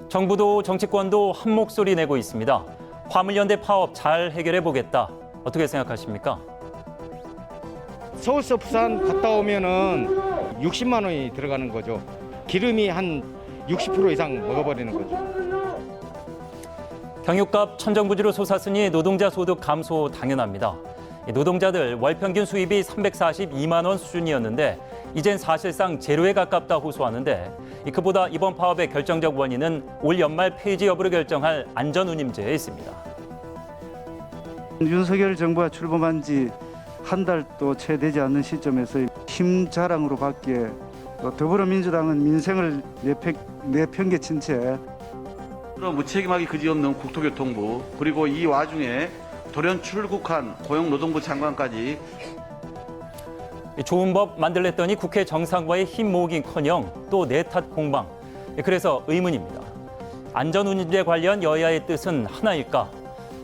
정부도 정치권도 한 목소리 내고 있습니다. 화물연대 파업 잘 해결해 보겠다. 어떻게 생각하십니까? 서울서 부산 갔다 오면은 60만 원이 들어가는 거죠. 기름이 한 60% 이상 먹어버리는 거죠. 경유값 천정부지로 솟았으니 노동자 소득 감소 당연합니다. 노동자들 월 평균 수입이 342만 원 수준이었는데 이젠 사실상 제로에 가깝다 호소하는데 그보다 이번 파업의 결정적 원인은 올 연말 폐지 여부를 결정할 안전운임제에 있습니다. 윤석열 정부가 출범한 지 한 달도 채 되지 않는 시점에서 힘 자랑으로 받기에 더불어민주당은 민생을 내팽개친 채 무책임하기 그지없는 국토교통부 그리고 이 와중에 돌연 출국한 고용노동부 장관까지 좋은 법 만들랬더니 국회 정상과의 힘 모으긴커녕 또 내 탓 공방. 그래서 의문입니다. 안전운임제 관련 여야의 뜻은 하나일까?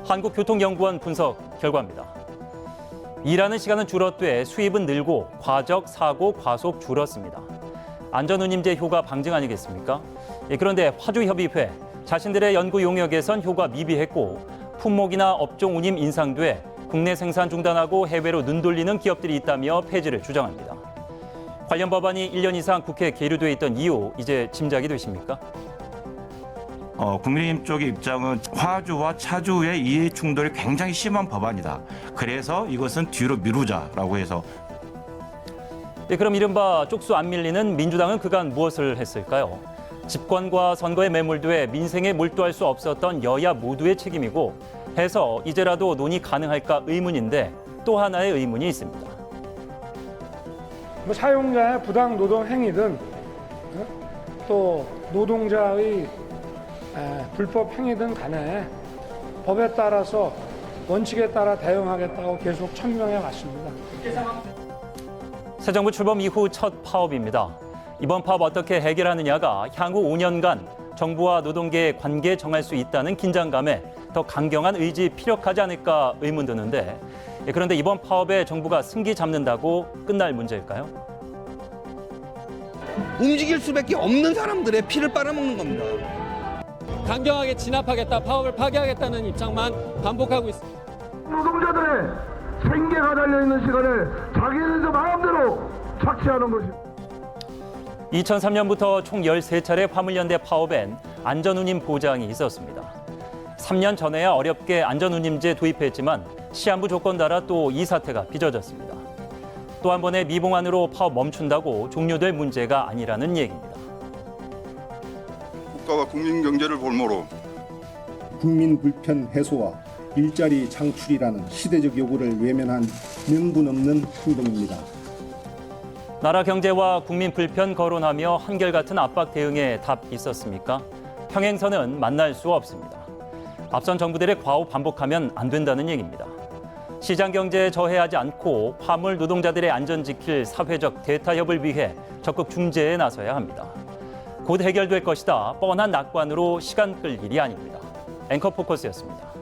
한국교통연구원 분석 결과입니다. 일하는 시간은 줄었되 수입은 늘고 과적, 사고, 과속 줄었습니다. 안전운임제 효과 방증 아니겠습니까? 그런데 화주협의회 자신들의 연구 용역에선 효과 미비했고 품목이나 업종 운임 인상돼 국내 생산 중단하고 해외로 눈 돌리는 기업들이 있다며 폐지를 주장합니다. 관련 법안이 1년 이상 국회에 계류돼 있던 이유 이제 짐작이 되십니까? 국민의힘 쪽의 입장은 화주와 차주의 이해 충돌이 굉장히 심한 법안이다. 그래서 이것은 뒤로 미루자라고 해서. 그럼 이른바 쪽수 안 밀리는 민주당은 그간 무엇을 했을까요? 집권과 선거에 매몰돼 민생에 몰두할 수 없었던 여야 모두의 책임이고 해서 이제라도 논의 가능할까 의문인데 또 하나의 의문이 있습니다. 사용자의 부당 노동 행위든 또 노동자의 불법 행위든 간에 법에 따라서 원칙에 따라 대응하겠다고 계속 천명해 왔습니다. 새 정부 출범 이후 첫 파업입니다. 이번 파업 어떻게 해결하느냐가 향후 5년간 정부와 노동계의 관계 정할 수 있다는 긴장감에 더 강경한 의지 피력하지 않을까 의문 드는데 그런데 이번 파업에 정부가 승기 잡는다고 끝날 문제일까요? 움직일 수밖에 없는 사람들의 피를 빨아먹는 겁니다. 강경하게 진압하겠다, 파업을 파기하겠다는 입장만 반복하고 있습니다. 노동자들의 생계가 달려있는 시간을 자기네들 마음대로 착취하는 것입니다. 2003년부터 총 13차례 화물연대 파업엔 안전운임 보장이 있었습니다. 3년 전에야 어렵게 안전운임제 도입했지만 시한부 조건 따라 또 이 사태가 빚어졌습니다. 또 한 번의 미봉안으로 파업 멈춘다고 종료될 문제가 아니라는 얘기입니다. 국가와 국민 경제를 볼모로 국민 불편 해소와 일자리 창출이라는 시대적 요구를 외면한 명분 없는 행동입니다. 나라 경제와 국민 불편 거론하며 한결같은 압박 대응에 답 있었습니까? 평행선은 만날 수 없습니다. 앞선 정부들의 과오 반복하면 안 된다는 얘기입니다. 시장 경제에 저해하지 않고 화물 노동자들의 안전 지킬 사회적 대타협을 위해 적극 중재에 나서야 합니다. 곧 해결될 것이다. 뻔한 낙관으로 시간 끌 일이 아닙니다. 앵커 포커스였습니다.